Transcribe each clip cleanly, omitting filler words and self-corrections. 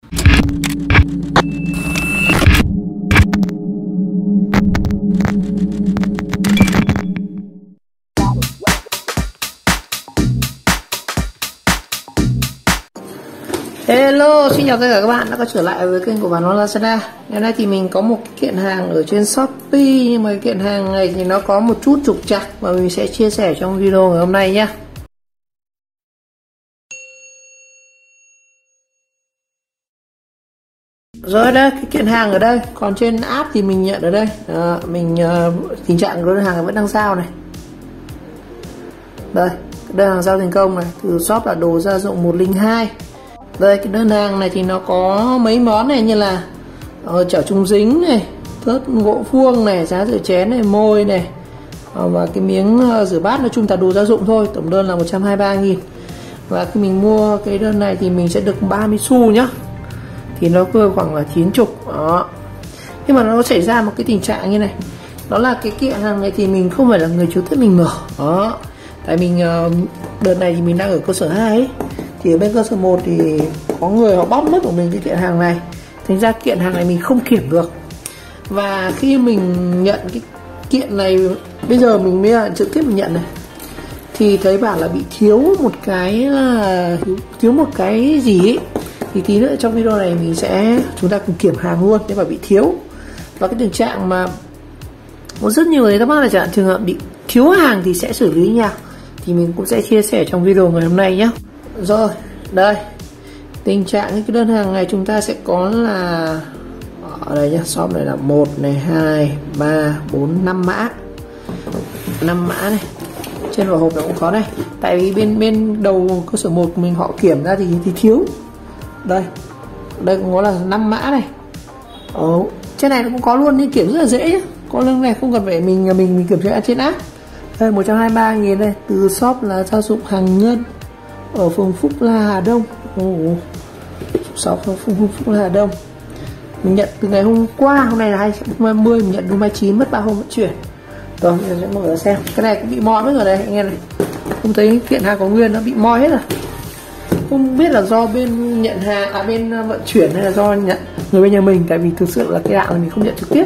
Hello, xin chào tất cả các bạn đã quay trở lại với kênh của Bán Hàng Lazada. Hôm nay thì mình có một kiện hàng ở trên Shopee, nhưng mà cái kiện hàng này thì nó có một chút trục trặc và mình sẽ chia sẻ trong video ngày hôm nay nhé. Rồi đây, cái kiện hàng ở đây, còn trên app thì mình nhận ở đây. Tình trạng của đơn hàng vẫn đang giao này. Đây, đơn hàng giao thành công này, từ shop là đồ gia dụng 102. Đây, cái đơn hàng này thì nó có mấy món này như là chảo chống dính này, thớt gỗ vuông này, giá rửa chén này, môi này, và cái miếng rửa bát. Nói chung là đồ gia dụng thôi. Tổng đơn là 123.000. Và khi mình mua cái đơn này thì mình sẽ được 30 xu nhá, thì nó cơ khoảng là 90 đó. Nhưng mà nó xảy ra một cái tình trạng như này, đó là cái kiện hàng này thì mình không phải là người trực tiếp mình mở đó. Tại mình đợt này thì mình đang ở cơ sở 2 ấy, thì ở bên cơ sở 1 thì có người họ bóc mất của mình cái kiện hàng này, thành ra kiện hàng này mình không kiểm được. Và khi mình nhận cái kiện này, bây giờ mình mới trực tiếp mình nhận này, thì thấy bảo là bị thiếu một cái gì ấy. Thì tí nữa trong video này chúng ta cùng kiểm hàng luôn nếu mà bị thiếu. Và cái tình trạng mà có rất nhiều người thắc mắc là chẳng hạn trường hợp bị thiếu hàng thì sẽ xử lý nhau, thì mình cũng sẽ chia sẻ trong video ngày hôm nay nhé. Rồi, đây tình trạng cái đơn hàng này chúng ta sẽ có là ở đây nhá, shop này là 1 này, 2, 3, 4, 5 mã. 5 mã này. Trên vỏ hộp nó cũng có này. Tại vì bên đầu cơ sở 1 của mình họ kiểm ra thì thiếu. Đây cũng có là 5 mã này. Trên này nó cũng có luôn, nhưng kiểm rất là dễ nhá. Có lưng này không cần phải mình kiểm tra trên app. Đây 123.000 đây, từ shop là gia dụng Hàng Ngân ở phường Phúc La, Hà Đông. Phường Phúc La, Hà Đông. Mình nhận từ ngày hôm qua, hôm nay là 20, mình nhận đúng 29, mất 3 hôm vận chuyển. Rồi mình sẽ mở ra xem. Cái này cũng bị moi mất rồi đây anh em này. Không thấy kiện hàng có nguyên, nó bị moi hết rồi. Không biết là do bên nhận hàng, bên vận chuyển hay là do nhận người bên nhà mình. Tại vì thực sự là cái hàng này mình không nhận trực tiếp.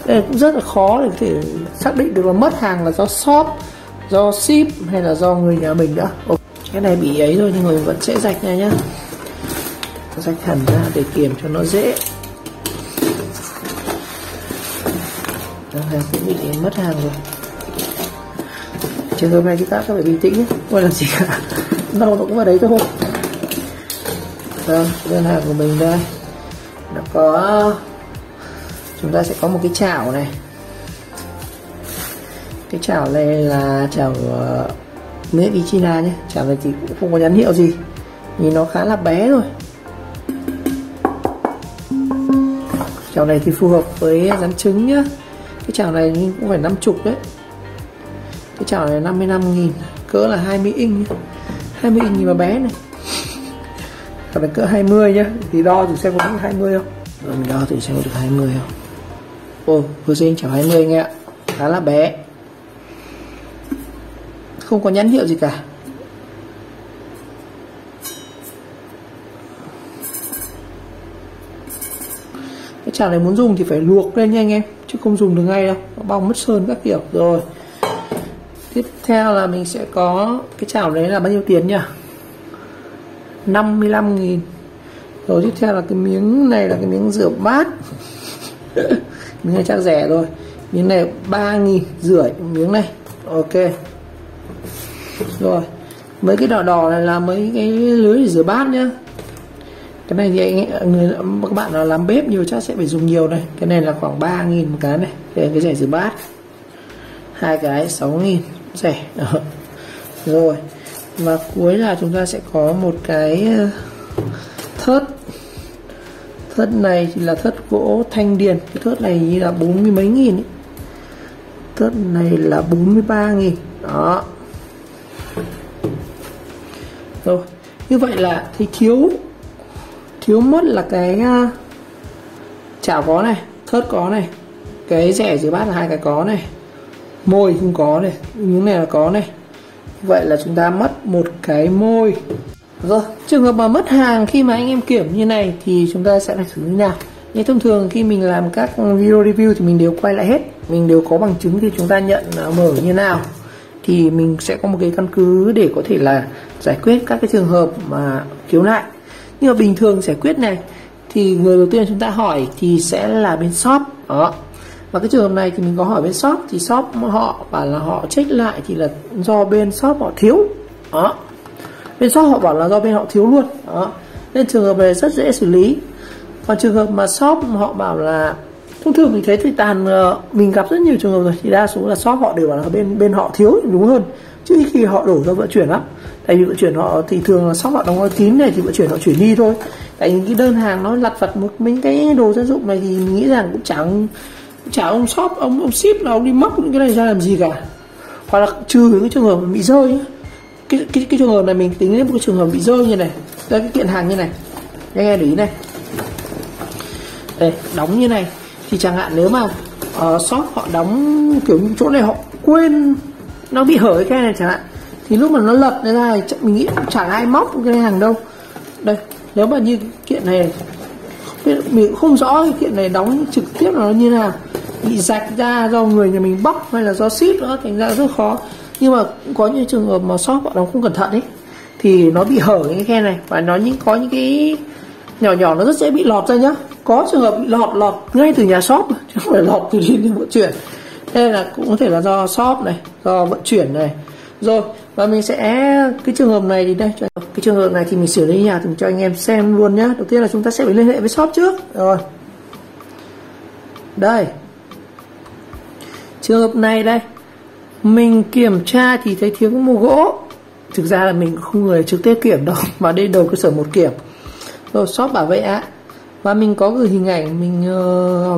Đây cũng rất là khó để có thể xác định được là mất hàng là do shop, do ship hay là do người nhà mình nữa. Cái này bị ấy rồi nhưng mình vẫn sẽ rạch này nhá, rạch hẳn ra để kiểm cho nó dễ. Hàng cũng bị mất hàng rồi. Trường hợp này chúng ta phải bình tĩnh nhé, không làm gì cả, đâu nó cũng vào đấy thôi. Rồi, đơn hàng của mình đây, nó có, chúng ta sẽ có một cái chảo này. Cái chảo này là chảo Made in China nhé. Chảo này thì cũng không có nhãn hiệu gì, nhìn nó khá là bé thôi. Chảo này thì phù hợp với rán trứng nhá. Cái chảo này cũng phải 50 đấy. Cái chảo này 55.000, cỡ là 20 inch. 20 inch nhưng mà bé này. Còn là cỡ 20 nhá. Thì đo thử xem có được 20 không. Rồi mình đo thử xem có được 20 không. Vừa sinh chảo 20 nghe ạ. Khá là bé, không có nhãn hiệu gì cả. Cái chảo này muốn dùng thì phải luộc lên nha anh em, chứ không dùng được ngay đâu, nó bong mất sơn các kiểu. Rồi tiếp theo là mình sẽ có cái chảo đấy là bao nhiêu tiền nhỉ? 55.000. Rồi tiếp theo là cái miếng này là cái miếng rửa bát. Miếng này chắc rẻ rồi. Miếng này 3.500 miếng này. Ok. Rồi mấy cái đỏ này là mấy cái lưới để rửa bát nhá. Cái này thì các bạn nào làm bếp nhiều chắc sẽ phải dùng nhiều này. Cái này là khoảng 3.000 một cái này. Đây cái rẻ rửa bát. Hai cái 6.000, rẻ. Rồi và cuối là chúng ta sẽ có một cái thớt. Thớt này thì là thớt gỗ Thanh Điền. Cái thớt này như là 40 mấy nghìn ấy. Thớt này là 43.000. Đó. Rồi như vậy là thì thiếu mất là cái chảo có này, thớt có này, cái rẻ rửa bát là hai cái có này, môi không có này, những này là có này. Vậy là chúng ta mất một cái môi Rồi, trường hợp mà mất hàng khi mà anh em kiểm như này thì chúng ta sẽ phải xử lý nào? Như thông thường khi mình làm các video review thì mình đều quay lại hết, mình đều có bằng chứng thì chúng ta nhận mở như nào, thì mình sẽ có một cái căn cứ để có thể là giải quyết các cái trường hợp mà khiếu nại. Nhưng mà bình thường giải quyết này thì người đầu tiên chúng ta hỏi thì sẽ là bên shop đó. Và cái trường hợp này thì mình có hỏi bên shop thì shop họ bảo là họ check lại thì là do bên shop họ thiếu đó. Bên shop họ bảo là do bên họ thiếu luôn đó, nên trường hợp này rất dễ xử lý. Còn trường hợp mà shop họ bảo là, thông thường mình thấy thì mình gặp rất nhiều trường hợp rồi, thì đa số là shop họ đều bảo là bên họ thiếu thì đúng hơn, chứ khi họ đổ ra vận chuyển lắm. Tại vì vận chuyển họ thì thường là shop họ đóng gói kín này thì vận chuyển họ chuyển đi thôi. Tại vì cái đơn hàng nó lặt vặt một mấy cái đồ gia dụng này thì mình nghĩ rằng cũng chẳng ông shop ông ship là ông đi móc những cái này ra làm gì cả. Hoặc là trừ những cái trường hợp bị rơi nhá. Cái trường hợp này mình tính đến một cái trường hợp bị rơi như này, đây cái kiện hàng như này, anh em để ý này, đây đóng như này thì chẳng hạn nếu mà shop họ đóng kiểu như chỗ này họ quên nó bị hở cái này chẳng hạn, thì lúc mà nó lật ra thì mình nghĩ chẳng ai móc cái hàng đâu. Đây nếu mà như kiện này mình không rõ cái kiện này đóng trực tiếp là nó như nào, bị rạch ra do người nhà mình bóc hay là do ship nữa, thành ra rất khó. Nhưng mà có những trường hợp mà shop họ đóng không cẩn thận ấy thì nó bị hở cái khe này, và nó có những cái nhỏ nhỏ nó rất dễ bị lọt ra nhá. Có trường hợp bị lọt ngay từ nhà shop chứ không phải lọt từ trên vận chuyển. Đây là cũng có thể là do shop này, do vận chuyển này. Rồi, và mình sẽ cái trường hợp này thì đây, cái trường hợp này thì mình xử lý nhà thì mình cho anh em xem luôn nhá. Đầu tiên là chúng ta sẽ phải liên hệ với shop trước. Rồi. Đây. Trường hợp này đây, mình kiểm tra thì thấy thiếu cái mô gỗ. Thực ra là mình không người trực tiếp kiểm đâu, mà đây đầu cơ sở một kiểm. Rồi shop bảo vậy ạ. Và mình có gửi hình ảnh, mình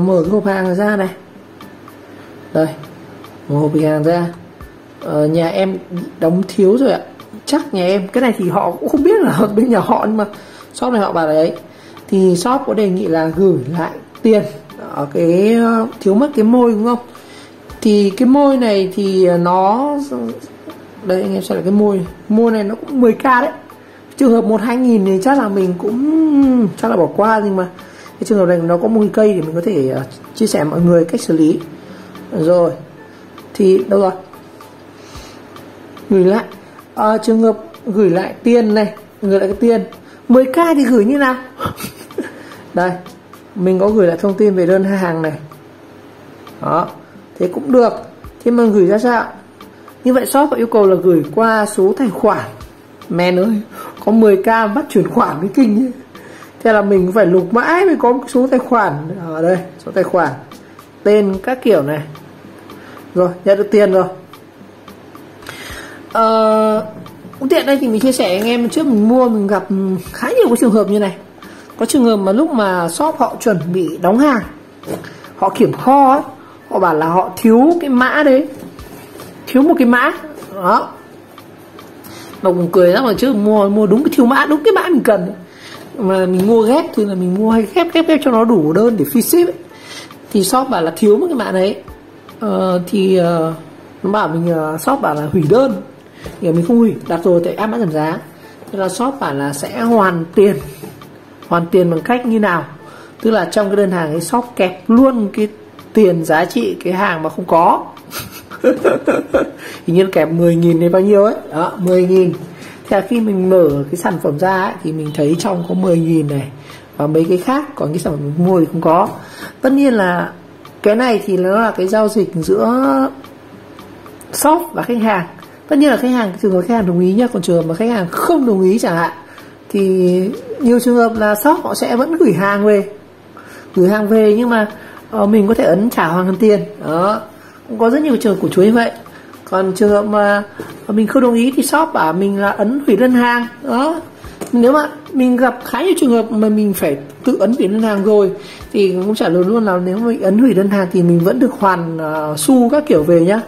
mở cái hộp hàng ra này. Đây, mở hộp hàng ra. Nhà em đóng thiếu rồi ạ. Chắc nhà em, cái này thì họ cũng không biết là bên nhà họ, nhưng mà shop này họ bảo là đấy. Thì shop có đề nghị là gửi lại tiền ở cái thiếu mất cái môi đúng không? Thì cái môi này thì nó, đây anh em xem là cái môi này nó cũng 10k đấy. Trường hợp 1-2 nghìn thì chắc là mình cũng chắc là bỏ qua, nhưng mà cái trường hợp này nó có môi cây thì mình có thể chia sẻ mọi người cách xử lý. Rồi thì đâu rồi, gửi lại trường hợp gửi lại tiền này, gửi lại cái tiền 10k thì gửi như nào? Đây mình có gửi lại thông tin về đơn hàng này đó, thế cũng được. Thế mà gửi ra sao? Như vậy shop họ yêu cầu là gửi qua số tài khoản. Men ơi, có 10k bắt chuyển khoản mới kinh nhé. Thế là mình phải lục mãi mới có một số tài khoản. Ở đây, số tài khoản, tên các kiểu này. Rồi, nhận được tiền rồi. Cũng tiện đây thì mình chia sẻ anh em, trước mình mua mình gặp khá nhiều cái trường hợp như này. Có trường hợp mà lúc mà shop họ chuẩn bị đóng hàng, họ kiểm kho ấy, họ bảo là họ thiếu cái mã đấy, thiếu một cái mã đó. Mà cũng cười lắm, mà trước mua đúng cái thiếu mã, đúng cái mã mình cần ấy. Mà mình mua ghép thì là mình mua hay ghép cho nó đủ đơn để free ship ấy. Thì shop bảo là thiếu một cái mã đấy. Nó bảo mình, shop bảo là hủy đơn thì mình không hủy, đặt rồi tại áp mã giảm giá. Thế là shop bảo là sẽ hoàn tiền bằng cách như nào, tức là trong cái đơn hàng ấy shop kẹp luôn cái tiền giá trị cái hàng mà không có. Hình như kẹp 10.000 hay bao nhiêu ấy đó, 10.000. Thế là khi mình mở cái sản phẩm ra ấy, thì mình thấy trong có 10.000 này và mấy cái khác, còn cái sản phẩm mình mua thì không có. Tất nhiên là cái này thì nó là cái giao dịch giữa shop và khách hàng. Tất nhiên là khách hàng, trường hợp khách hàng đồng ý nhá, còn trường hợp mà khách hàng không đồng ý chẳng hạn thì nhiều trường hợp là shop họ sẽ vẫn gửi hàng về, nhưng mà mình có thể ấn trả hoàn tiền đó. Cũng có rất nhiều trường hợp của chú như vậy. Còn trường hợp mà mình không đồng ý thì shop bảo mình là ấn hủy đơn hàng đó. Nếu mà mình gặp khá nhiều trường hợp mà mình phải tự ấn hủy đơn hàng rồi thì cũng trả lời luôn là nếu mà mình ấn hủy đơn hàng thì mình vẫn được hoàn xu các kiểu về nhá.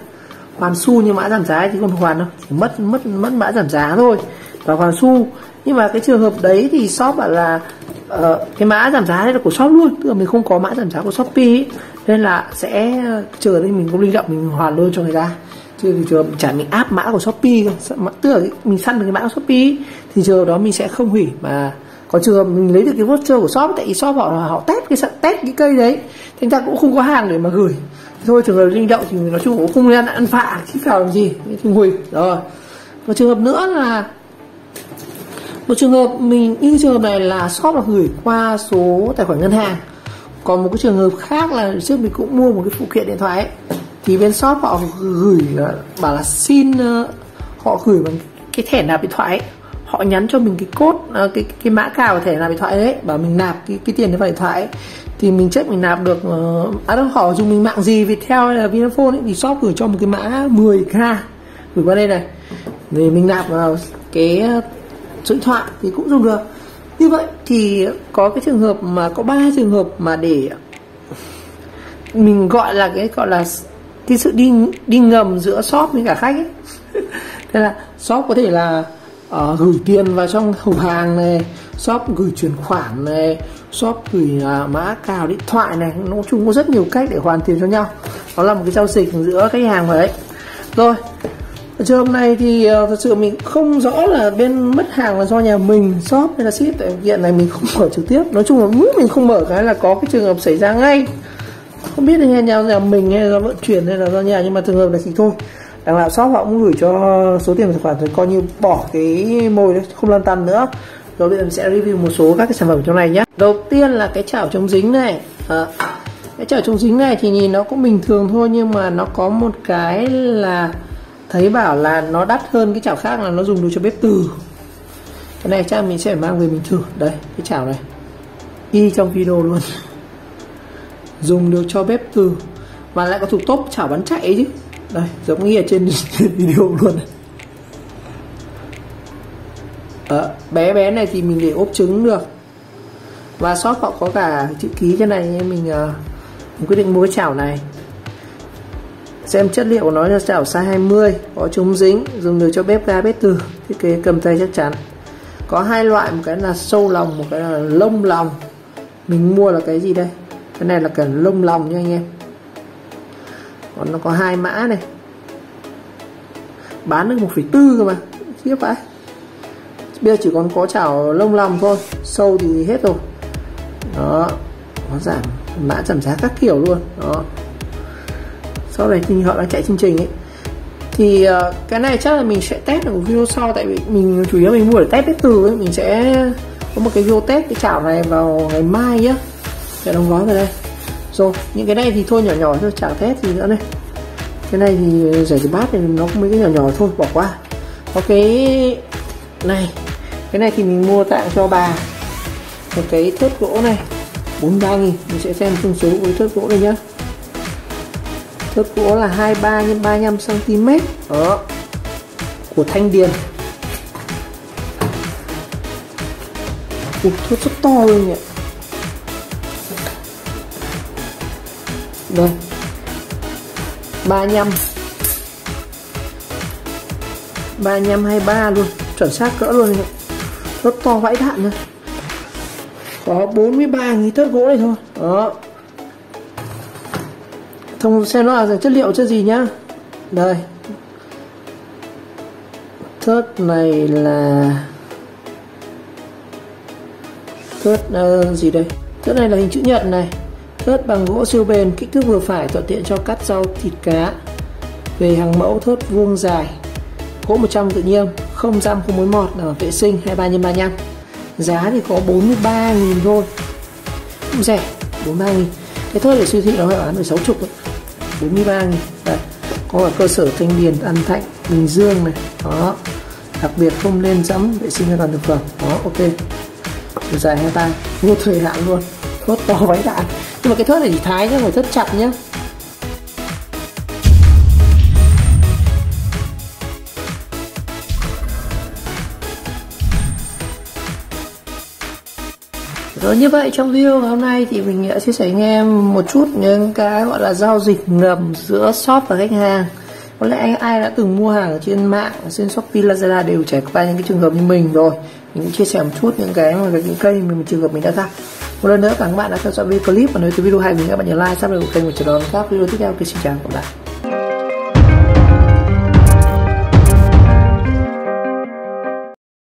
Hoàn xu như mã giảm giá thì không hoàn đâu, chỉ mất mã giảm giá thôi và hoàn xu. Nhưng mà cái trường hợp đấy thì shop bảo là cái mã giảm giá đấy là của shop luôn, tức là mình không có mã giảm giá của Shopee ấy. Nên là sẽ chờ đây mình có linh động mình hoàn luôn cho người ta, chứ thì trường chả mình áp mã của Shopee, tức là mình săn được cái mã của Shopee thì thì trường hợp đó mình sẽ không hủy, mà còn trường hợp mình lấy được cái voucher của shop, tại vì shop họ test cái cây đấy, thành ra cũng không có hàng để mà gửi. Thôi trường hợp linh động thì nói chung cũng không nên ăn phạ chứ phải làm gì, thì hủy rồi. Một trường hợp nữa là một trường hợp mình như trường hợp này là shop là gửi qua số tài khoản ngân hàng. Còn một cái trường hợp khác là trước mình cũng mua một cái phụ kiện điện thoại ấy, thì bên shop họ gửi bảo là xin họ gửi bằng cái thẻ nạp điện thoại ấy. Họ nhắn cho mình cái code cái mã cào của thẻ nạp điện thoại đấy, bảo mình nạp cái tiền vào điện thoại ấy. Thì mình check mình nạp được họ dùng mình mạng gì, Viettel hay là Vinaphone ấy, thì shop gửi cho một cái mã 10k gửi qua đây này, thì mình nạp vào cái số điện thoại thì cũng dùng được. Như vậy thì có cái trường hợp mà có 3 trường hợp mà để mình gọi là cái sự đi ngầm giữa shop với cả khách ấy. Thế là shop có thể là gửi tiền vào trong hộp hàng này, shop gửi chuyển khoản này, shop gửi mã cào điện thoại này, nói chung có rất nhiều cách để hoàn tiền cho nhau. Đó là một cái giao dịch giữa khách hàng và ấy. Rồi trường hợp này thì thật sự mình không rõ là bên mất hàng là do nhà mình, shop hay là ship, tại hiện này mình không mở trực tiếp. Nói chung là mỗi mình không mở cái là có cái trường hợp xảy ra ngay, không biết là nhà mình hay là do vận chuyển hay là do nhà, nhưng mà trường hợp này thì thôi, đằng nào shop họ cũng gửi cho số tiền tài khoản thì coi như bỏ cái mồi đấy, không lăn tăn nữa. Rồi bây giờ mình sẽ review một số các cái sản phẩm trong này nhé. Đầu tiên là cái chảo chống dính này. Cái chảo chống dính này thì nhìn nó cũng bình thường thôi, nhưng mà nó có một cái là thấy bảo là nó đắt hơn cái chảo khác, là nó dùng được cho bếp từ. Cái này chắc mình sẽ mang về mình thử. Đây, cái chảo này y trong video luôn, dùng được cho bếp từ và lại có thuộc top chảo bắn chạy ấy chứ. Đây, giống như ở trên video luôn. Bé này thì mình để ốp trứng được, và shop họ có cả chữ ký trên này, nên mình quyết định mua cái chảo này. Xem chất liệu của nó là chảo size 20, có chống dính, dùng được cho bếp ga bếp từ, thiết kế cầm tay chắc chắn. Có hai loại, một cái là sâu lòng, một cái là lông lòng. Mình mua là cái gì đây? Cái này là cái lông lòng nha anh em. Còn nó có hai mã này, bán được 1,4 cơ mà, khiếp vậy. Bây giờ chỉ còn có chảo lông lòng thôi, sâu thì hết rồi. Đó, nó giảm mã giảm giá các kiểu luôn. Đó, sau này thì họ đang chạy chương trình ấy, thì cái này chắc là mình sẽ test ở một video sau, tại vì mình chủ yếu mình mua để test bếp từ ấy. Mình sẽ có một cái video test cái chảo này vào ngày mai nhá, sẽ đóng gói vào đây. Rồi những cái này thì thôi nhỏ nhỏ thôi, chả test gì nữa đây. Cái này thì rẻ từ bát thì nó có mấy cái nhỏ nhỏ thôi, bỏ qua. Ok, này cái này thì mình mua tặng cho bà một cái thớt gỗ này, 43.000. Mình sẽ xem thông số của cái thớt gỗ này nhá. Thớt gỗ là 23 x 35 cm đó, của Thanh Điền. Thớt rất to luôn nhỉ. Đây, 35 23 luôn, chuẩn xác cỡ luôn. Rất to vãi đạn nữa. Có 43.000 thớt gỗ này thôi. Đó, thông xem nó là chất liệu chất gì nhá. Đây, thớt này là thớt gì đây? Thớt này là hình chữ nhật này. Thớt bằng gỗ siêu bền, kích thước vừa phải, thuận tiện cho cắt rau thịt cá. Về hàng mẫu, thớt vuông dài, gỗ 100% tự nhiên, không răm không mối mọt, đảm bảo vệ sinh, 23 x 35. Giá thì có 43.000 thôi, cũng rẻ, 43.000. Cái thớt ở siêu thị nó phải bán 60 đấy, 43.000. Đây, có ở cơ sở Thanh Điền, An Thạnh, Bình Dương này. Đó, đặc biệt không lên dẫm, vệ sinh an toàn thực phẩm. Đó, ok. Chiều dài 23, vô thời hạn luôn, thớt to váy đạn. Nhưng mà cái thớt này chỉ thái chứ không phải thớt chặt nhá. Rồi, như vậy trong video hôm nay thì mình đã chia sẻ với anh em một chút những cái gọi là giao dịch ngầm giữa shop và khách hàng. Có lẽ ai đã từng mua hàng ở trên mạng, ở trên Shopee, Lazada đều trải qua những cái trường hợp như mình rồi. Mình cũng chia sẻ một chút những cái mà những cây mình trường hợp mình đã gặp. Một lần nữa cảm ơn các bạn đã theo dõi video clip, và nếu thấy video hay mình các bạn nhớ like, subscribe kênh và chờ đón các video tiếp theo. Xin chào và các bạn.